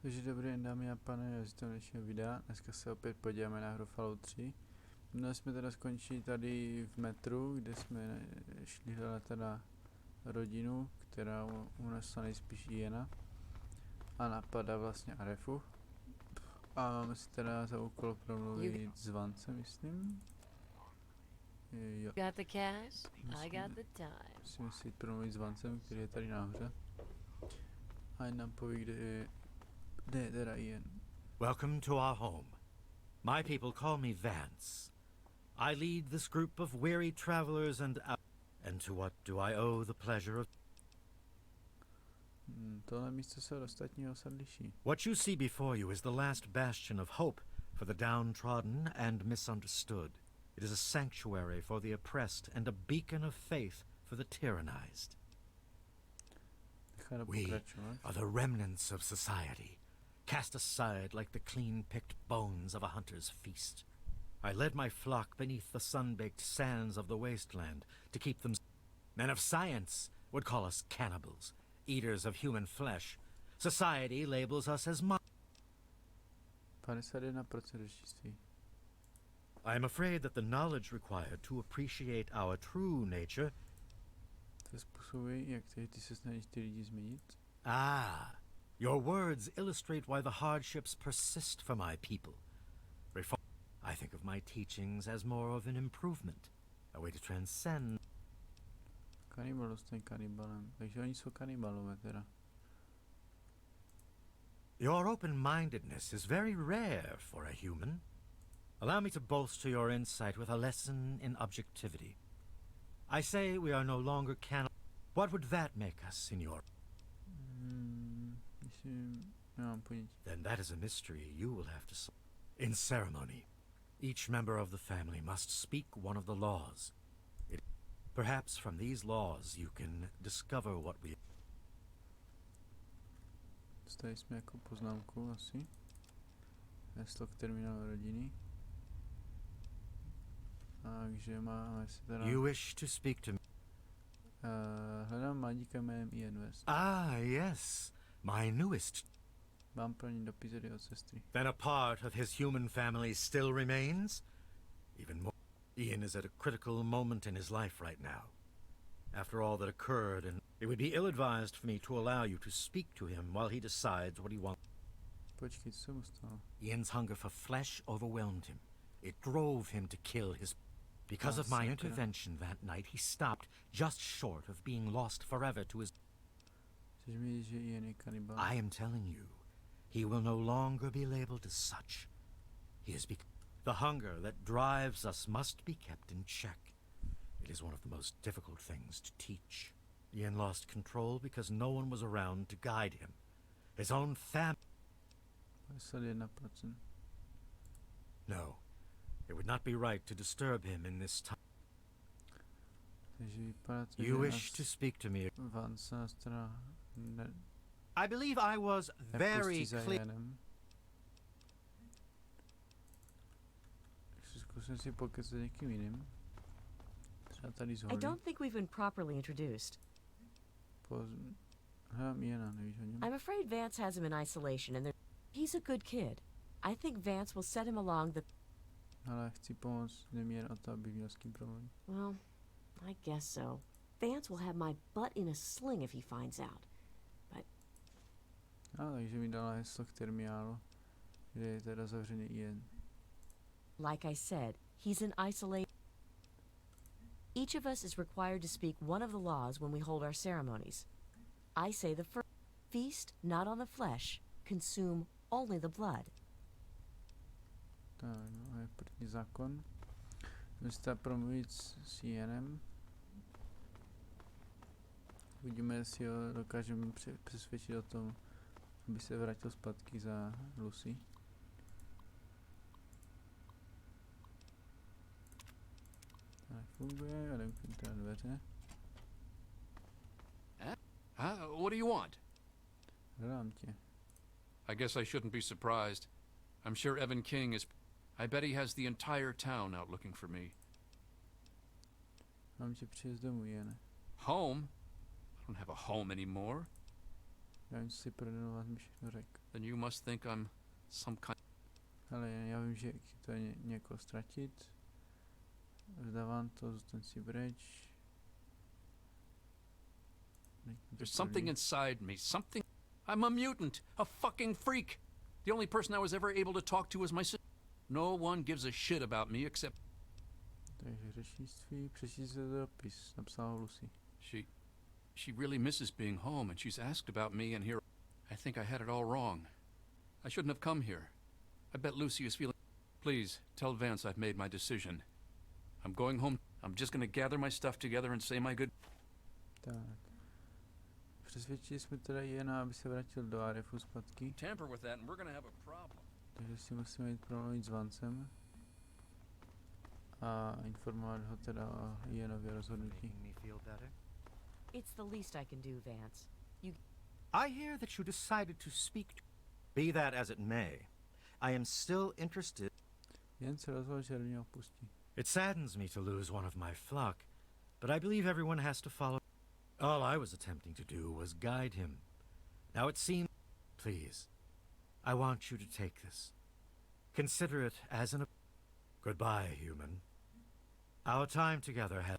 Takže dobrý den, dámy a pane, z dnešního videa. Dneska se opět podíváme na hru Fallout 3. Dnes jsme teda skončili tady v metru, kde jsme šli hledat teda rodinu, která unesla nejspíš Iena a napadá vlastně Arefu. A máme si teda za úkol promluvit s Vancem, myslím. Jo. Got the cash? I got the time. Musíme si promluvit s Vancem, který je tady nahoře. A jen nám poví, kde je teda Ien. Welcome to our home. My people call me Vance. I lead this group of weary travelers and to what do I owe the pleasure of... Tohle místo se od ostatního osad liší. What you see before you is the last bastion of hope for the downtrodden and misunderstood. It is a sanctuary for the oppressed and a beacon of faith for the tyrannized. We are the remnants of society, cast aside like the clean-picked bones of a hunter's feast. I led my flock beneath the sun-baked sands of the wasteland to keep them... Men of science would call us cannibals, eaters of human flesh. Society labels us as 51% řečnictví. I am afraid that the knowledge required to appreciate our true nature... To způsobí, jak ty se snažíš ty lidi změnit. Your words illustrate why the hardships persist for my people. I think of my teachings as more of an improvement, a way to transcend... Kanibal dostane kanibalem, takže oni jsou kanibalové teda. Your open-mindedness is very rare for a human. Allow me to bolster your insight with a lesson in objectivity. I say we are no longer cannibals. What would that make us in your... Then that is a mystery you will have to solve. In ceremony, each member of the family must speak one of the laws. Perhaps from these laws you can discover what we... Dostali jsme jako poznámku asi. Heslo k terminálu rodiny. Takže máme si teda... You wish to speak to me? Hledám mladíka jménem Iena. Yes, my newest. Mám pro ní dopisy od sestry. Then a part of his human family still remains? Even more. Ian is at a critical moment in his life right now. After all that occurred, and it would be ill-advised for me to allow you to speak to him while he decides what he wants. Počkej, co mu stalo? Ian's hunger for flesh overwhelmed him. It drove him to kill his... Because of my intervention that night, he stopped just short of being lost forever to his... I am telling you, he will no longer be labeled as such. He is the hunger that drives us must be kept in check. It is one of the most difficult things to teach. Ian lost control because no one was around to guide him. His own family... 51%. No. It would not be right to disturb him in this time. You wish to speak to me? I believe I was very clear. I don't think we've been properly introduced. I'm afraid Vance has him in isolation, and he's a good kid. I think Vance will set him along the... Ale chci pomoct neměl o to, aby měl s kým promluvit. Well, I guess so. Vance will have my butt in a sling if he finds out. But... takže mi dala heslo k terminálu, kde je teda zavřený Ien. Like I said, he's in isolation. Each of us is required to speak one of the laws when we hold our ceremonies. I say the first: feast not on the flesh, consume only the blood. Tak, no, je první zákon. Musíte promluvit s Ienem. Uvidíme, jestli ho dokážeme přesvědčit o tom, aby se vrátil zpátky za Lucy. Tak funguje, a jdeme na dveře. What do you want? Hledám tě. I guess I shouldn't be surprised. I'm sure Evan King is... I bet he has the entire town out looking for me. Mám tě přijet domů, Iene. Home? I don't have a home anymore. Já vím, co si pro den vás mi všechno řekl. Then you must think I'm some kind. Ale já vím, že to je někoho ztratit. Vzdávám to, zůstaň si pryč. There's something inside me. Something. I'm a mutant. A fucking freak. The only person I was ever able to talk to was my sister. No one gives a shit about me except. Takže řečnictví, přečti se dopis, napsala Lucy. She really misses being home, and she's asked about me, and here I think I had it all wrong. I shouldn't have come here. I bet Lucy is feeling. Please tell Vance I've made my decision. I'm going home. I'm just gonna gather my stuff together and say my good. Tak. Přesvědčili jsme teda Iena, aby se vrátil do Arefu zpátky. Tamper with that, and we're gonna have a problem. Takže si musíme jít promluvit s Vancem. A informovat ho teda o Ienově rozhodnutí. Making me feel better? It's the least I can do, Vance. I hear that you decided to speak to... Be that as it may, I am still interested... Jen se rozhodl, že rodinu opustí. It saddens me to lose one of my flock, but I believe everyone has to follow... All I was attempting to do was guide him. Now it seems... Please, I want you to take this. Consider it as an... Goodbye, human. Our time together has...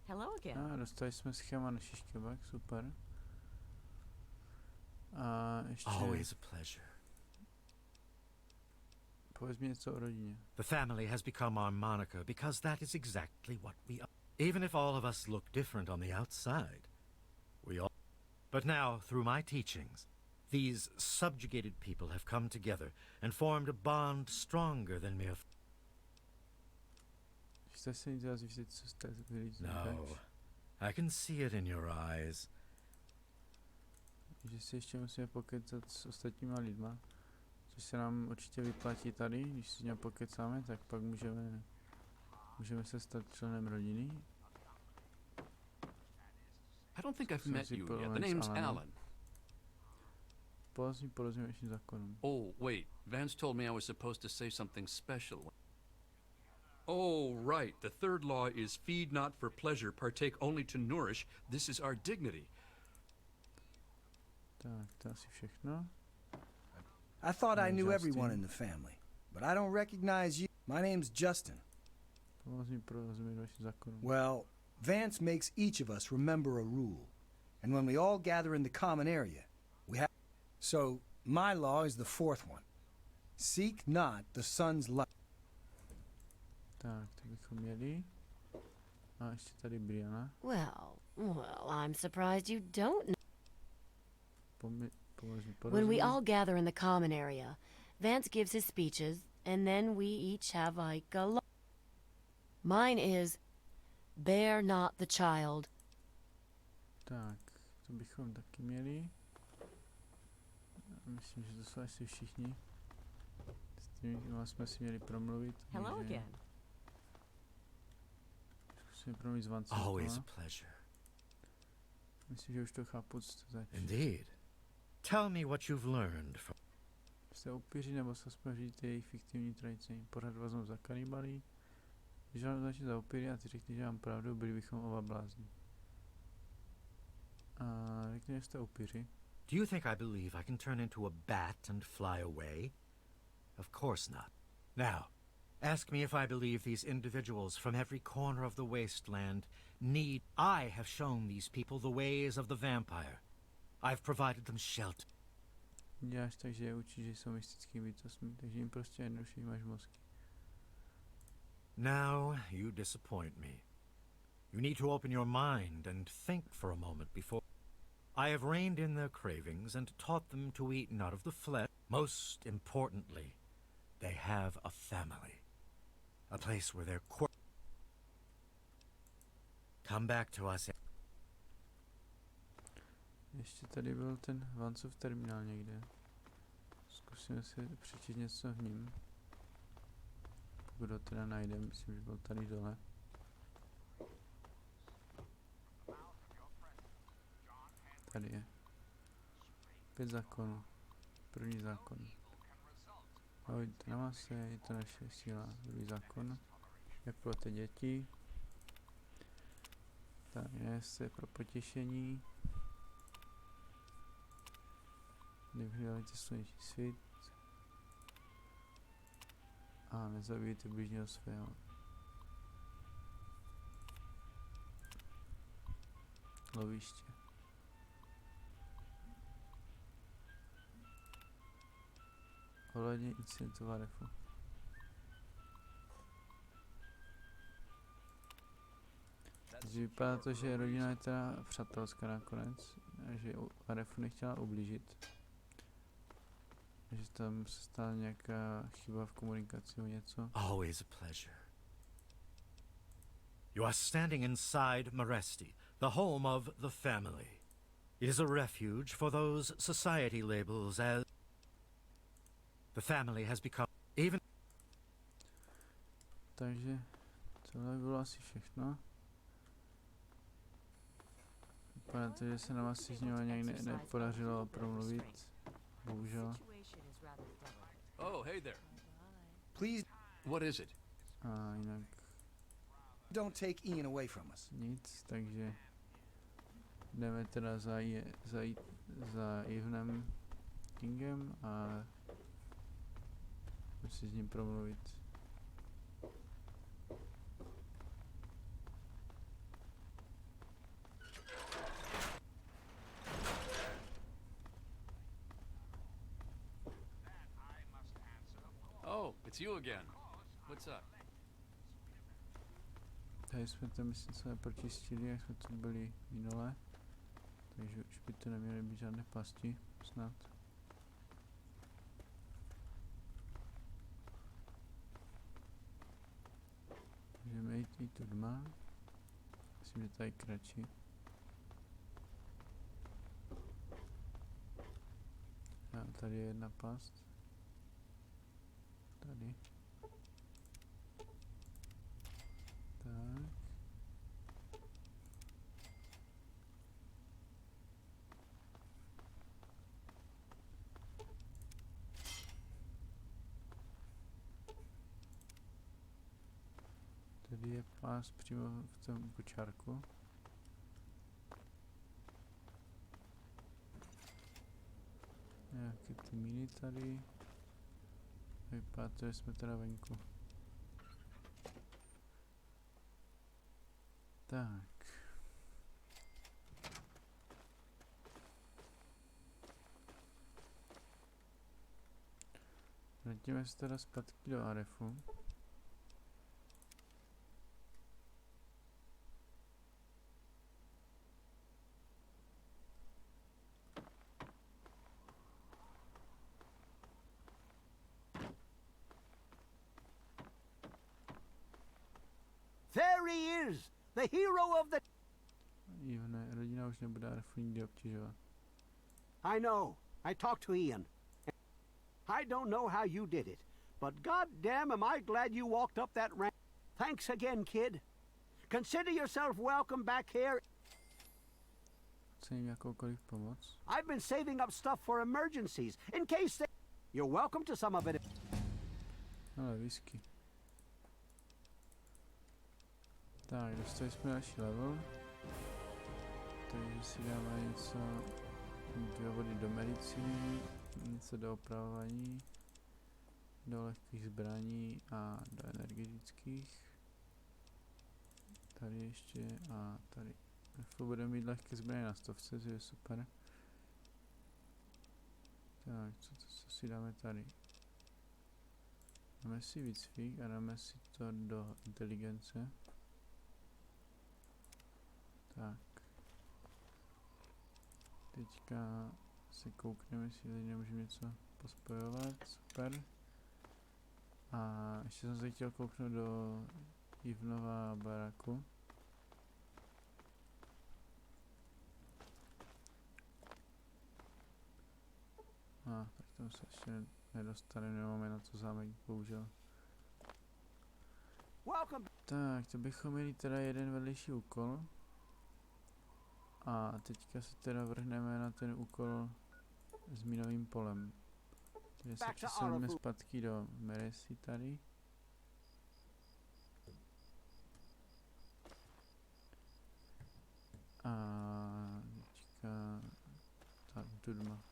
Hello again. A dostali jsme schéma na šiškebak, super. A ještě... Always a pleasure. Povedz mi něco o rodině. The family has become our moniker because that is exactly what we are. Even if all of us look different on the outside, we all... But now, through my teachings, these subjugated people have come together and formed a bond stronger than mere... Jste se nic zjistit, co jste říkáš? No, I can see it in your eyes. Že si ještě musíme pokecat s ostatníma lidma. Což se nám určitě vyplatí tady, když si s ním pokecáme, tak pak můžeme se stát členem rodiny. I don't think I've met you yet. The name's Alan. Porozumíš zákonům. Oh, wait. Vance told me I was supposed to say something special. Oh, right. The third law is feed not for pleasure, partake only to nourish. This is our dignity. Tak, to asi všechno. I thought I knew Justin. everyone in the family, but I don't recognize you. My name's Justin. Pomoz mi porozumět vašim zákonům. Well, Vance makes each of us remember a rule. And when we all gather in the common area, we have... So, my law is the fourth one. Seek not the sun's light. Tak, to bychom měli. A ještě tady Brianna. Well, I'm surprised you don't know. Pomoz mi When we porozumět. all gather in the common area, Vance gives his speeches, and then we each have like a Mine is, bear not the child. Tak, to bychom taky měli. Myslím, že to jsou asi všichni. S tím jsme si měli promluvit. Hello takže again. Zkusíme promluvit s Vancem. Always a pleasure. Myslím, že už to chápu, co to začne. Indeed. Tell me what you've learned from... Jste upíři, nebo se aspoň říct jejich fiktivní tradice. Pořád vezmou za kanibaly. Když vám začne za upíry a ty řekni, že mám pravdu, byli bychom oba blázni. A řekni, že jste upíři. Do you think I believe I can turn into a bat and fly away? Of course not. Now, ask me if I believe these individuals from every corner of the wasteland need... I have shown these people the ways of the vampire. I've provided them shelter. Děláš tak, že je učíš, že jsou mystickými bytostmi, takže jim prostě jednoduše máš mozky. Now, you disappoint me. You need to open your mind and think for a moment before... I have reined in their cravings and taught them to eat not of the flesh. Most importantly, they have a family. A place where their come back to us. Ještě tady byl ten Vancův terminál někde. Zkusíme si přečíst něco v ním. Pokud ho teda najdeme, myslím, že byl tady dole. Tady je. 5 zákonů. První zákon. Ahojte na mase, je to naše síla. Druhý zákon. Jak plete děti. Tak je pro potěšení. Nevyhledajte sluneční svit. A nezabijte bližního svého. Loviště. Ohledně incidentu v Arefu. Takže vypadá to, že rodina je teda přátelská nakonec, a že Arefu nechtěla ublížit. Že tam se stala nějaká chyba v komunikaci o něco. Always a pleasure. You are standing inside Maresti, the home of the family. It is a refuge for those society labels as... The family has become even... Takže tohle bylo asi všechno. Vypadá to, že se nám asi s ním nějak nepodařilo promluvit. Bohužel. Oh, hey there. Please What is it? A jinak don't take Ian away from us. nic, takže jdeme teda za Evenem Kingem a musí s ním promluvit. Oh, it's you again. What's up? Tady jsme to myslím celé pročistili, jak jsme tu byli minule. Takže už by to neměly být žádné pasti, snad. Můžeme jít i tu dma. Myslím, že tady je kratší. A tady je jedna past. Tady. Tak. Tady je pás přímo v tom kočárku. Nějaké ty míny tady. Vypadá to, že jsme teda venku. Tak. Vrátíme se teda zpátky do Arefu. There he is, the hero of the... Ivne, rodina už nebude Arefu nikdy obtěžovat. I know. I talked to Ian. I don't know how you did it, but goddamn am I glad you walked up that ramp. Thanks again, kid. Consider yourself welcome back here. Chce jim jakoukoliv pomoc. I've been saving up stuff for emergencies, in case they... You're welcome to some of it. Ale whisky. Tak, dostali jsme další level. Takže si dáme něco, 2 body do medicíny, něco do opravování, do lehkých zbraní a do energetických. Tady ještě a tady. Budeme mít lehké zbraně na 100, což je super. Tak, co si dáme tady? Dáme si výcvik a dáme si to do inteligence. Tak. Teďka se koukneme, jestli tady nemůžeme něco pospojovat. Super. A ještě jsem se chtěl kouknout do Ivenova baraku. Tak tam se ještě nedostaneme, nemáme na to zámek, bohužel. Tak, to bychom měli teda jeden vedlejší úkol. A teďka se teda vrhneme na ten úkol s minovým polem. Takže se přesuneme zpátky do Maresti tady. A teďka tak tu dma.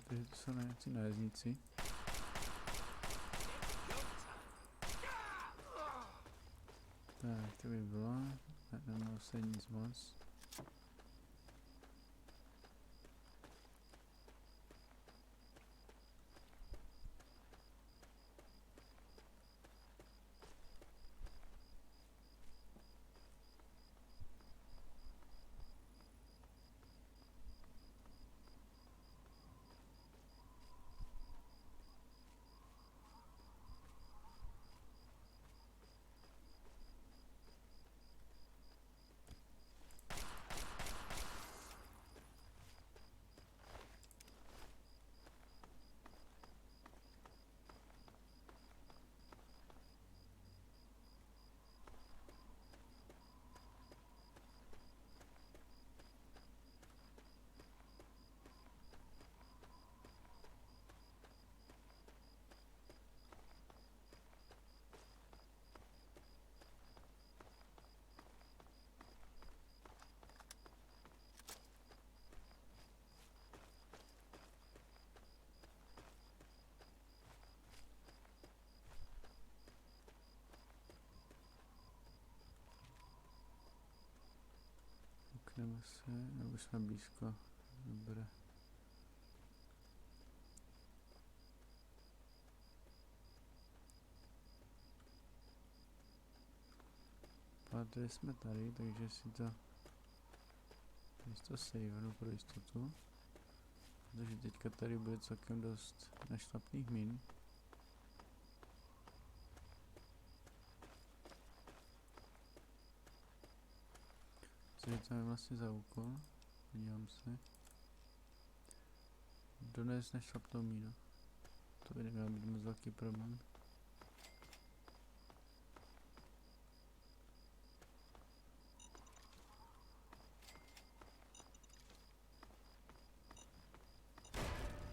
protože to jsou nějací nájezdníci. Tak, to by bylo. Nemohl se nic moc. Koukneme se, nebo jsme blízko. Dobré. Tady jsme tady, takže si to savenu pro jistotu. Protože teďka tady bude celkem dost nešlapných min. Co je tam vlastně za úkol? Podívám se. Dones nešlapnou mínu. To by neměl být moc velký problém.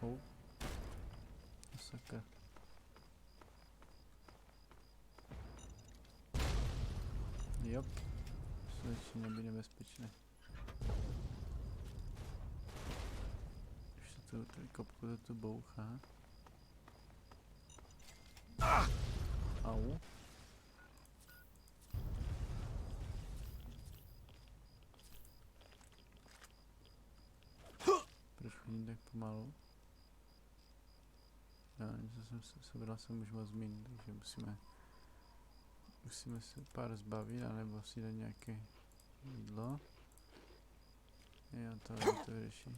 Oh. Sakra. Jop. Začíná být nebezpečné. Už se tu tady kopku to tu bouchá. Au. Proč chodím tak pomalu? Já sebral jsem už moc min, takže musíme se pár zbavit, anebo si dát nějaké jídlo. Jo, to vyřeší.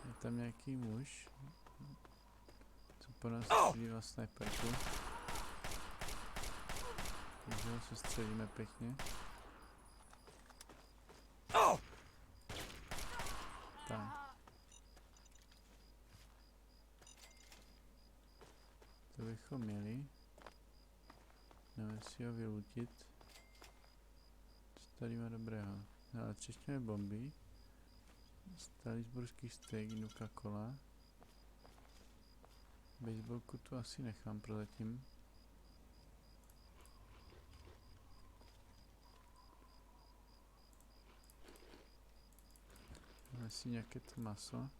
Je tam nějaký muž, co po nás střílí sniperku. Takže ho se střelíme pěkně. Tak. To bychom měli. Jdeme si ho vylutit. Co tady má dobrého? Ale třešťové bomby. Salisburský steak, Coca-Cola. Baseballku tu asi nechám prozatím. Máme si nějaké to maso.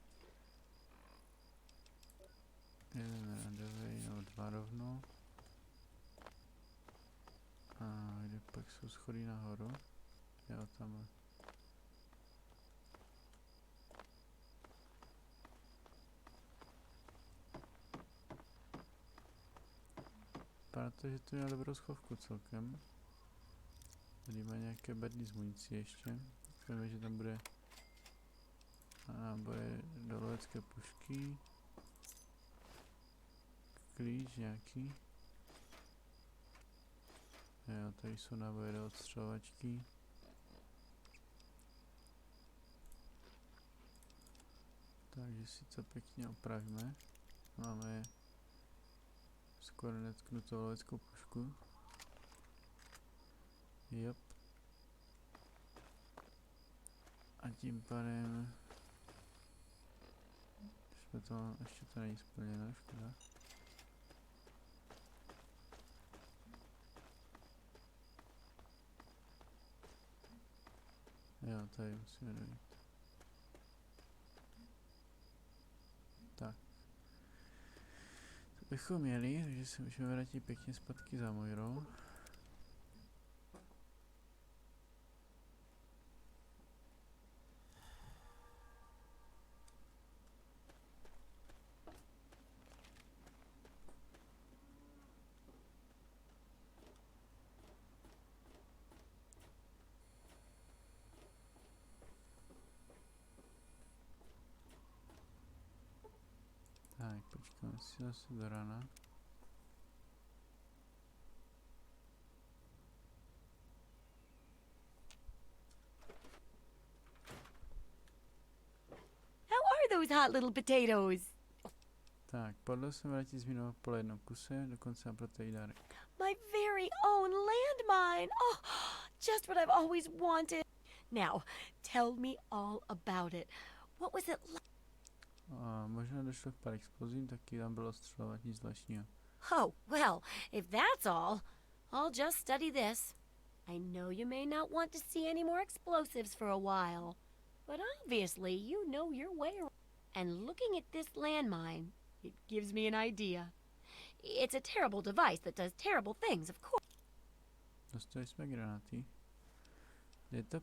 Jeden radovej, nebo dva rovnou. A kde pak jsou schody nahoru? Jo, tamhle. Vypadá to, že tu měl dobrou schovku celkem. Tady má nějaké berdy z municí ještě. Víme, že tam bude náboje do lovecké pušky. Klíč nějaký. Jo, tady jsou náboje do odstřelovačky. Takže si to pěkně opravíme. Máme skoro netknutou loveckou pušku. Jop. A tím pádem jsme to, ještě to není splněno, škoda. Jo, tady musíme dojít. bychom měli, takže se můžeme vrátit pěkně zpátky za Mojrou. Tak, počkáme si zase do rána. How are those hot little potatoes? Tak, podle se vrátit z minulého po jednom kuse, dokonce pro té dárek. My very own landmine. Oh, just what I've always wanted. Now, tell me all about it. What was it like? A možná došlo k pár explozím, taky tam bylo střelovat, nic zvláštního. Oh, well, if that's all, I'll just study this. I know you may not want to see any more explosives for a while, but obviously you know your way around. And looking at this landmine, it gives me an idea. It's a terrible device that does terrible things, of course. Dostali jsme granáty. Je to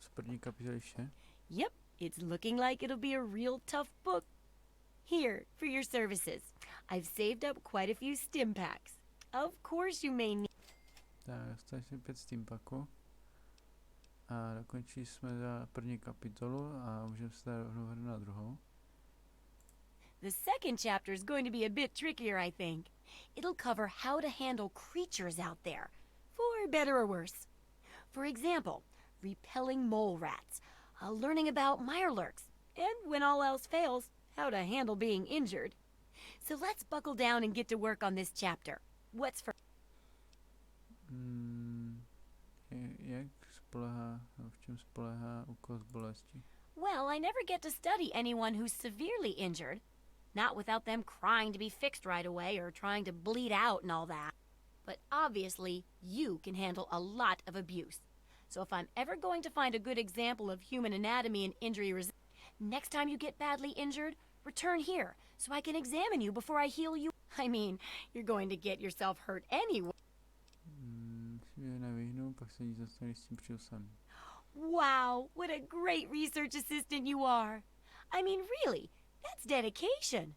z první kapitoly vše? Yep, it's looking like it'll be a real tough book. Here, for your services. I've saved up quite a few stim packs. Of course you may need... Tak, dostali jsme 5 steampaků. A dokončili jsme za první kapitolu a můžeme se dát rovnou na druhou. The second chapter is going to be a bit trickier, I think. It'll cover how to handle creatures out there, for better or worse. For example, repelling mole rats, learning about mirelurks, and when all else fails, how to handle being injured. So let's buckle down and get to work on this chapter. What's for... V čem spolehá úkol z bolesti? Well, I never get to study anyone who's severely injured. Not without them crying to be fixed right away or trying to bleed out and all that. But obviously, you can handle a lot of abuse. So if I'm ever going to find a good example of human anatomy and injury next time you get badly injured, return here so I can examine you before I heal you. I mean, you're going to get yourself hurt anyway. Wow, what a great research assistant you are. I mean, really, that's dedication.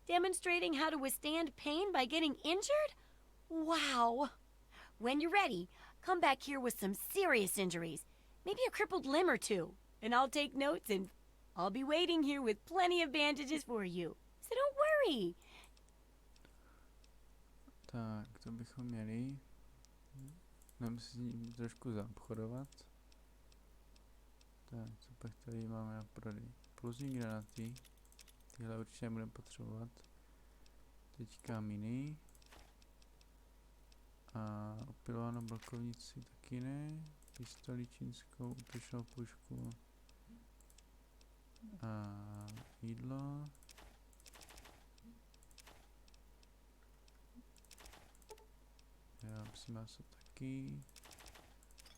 Demonstrating how to withstand pain by getting injured? Wow. When you're ready, come back here with some serious injuries. Maybe a crippled limb or two. And I'll take notes and I'll be waiting here with plenty of bandages for you. So don't worry. Tak, to bychom měli. Budeme si s ním trošku zaobchodovat. Tak, co pak tady máme na prodej? Pluzní granáty. Tyhle určitě budeme potřebovat. Teďka miny. A opilovanou blokovnici taky ne. Pistoli čínskou, útočnou pušku. A jídlo. Já si maso taky.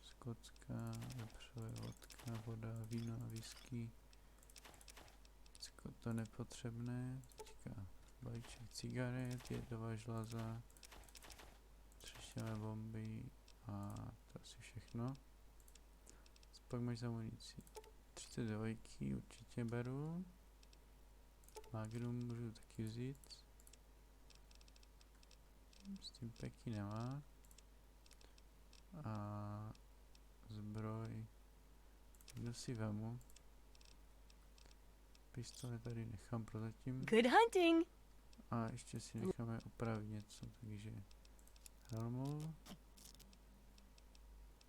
Skotská, vepřové vodka, voda, víno a whisky. To nepotřebné. Teďka balíček cigaret, jedová žláza, třešňové bomby a to asi všechno. Pak máš za munici. 32 určitě beru. Magnum můžu taky vzít. S tím peky nemá. A zbroj. Kdo si vemu? Pistole tady nechám prozatím. Good hunting. A ještě si necháme opravit něco, takže helmu.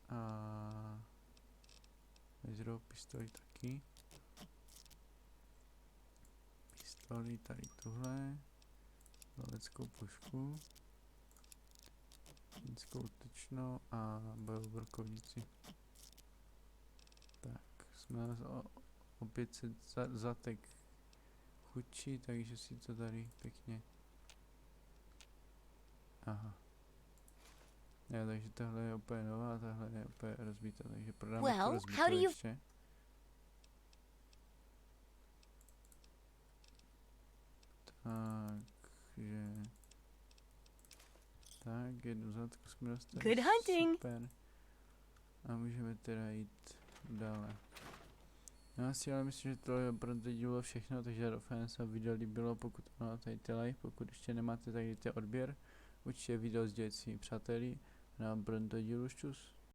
A laserovou pistoli taky. Pistoli tady tuhle. Loleckou pušku. Čínskou útočnou a bojovou brokovnici. Tak, jsme o 500 zatek chudší, takže si to tady pěkně. Aha. Jo, takže tohle je úplně nová a tohle je úplně rozbitá, takže prodáme tu rozbitou ještě. Takže Tak, jednu zlatku jsme dostali. Good hunting. Super. A můžeme teda jít dále. No asi ale myslím, že to je pro to dílo všechno, takže doufám, že se vám video líbilo, pokud ano, tady ty like, pokud ještě nemáte, tak dejte odběr. Určitě video sdělit svým přáteli. A pro to dílu šťus.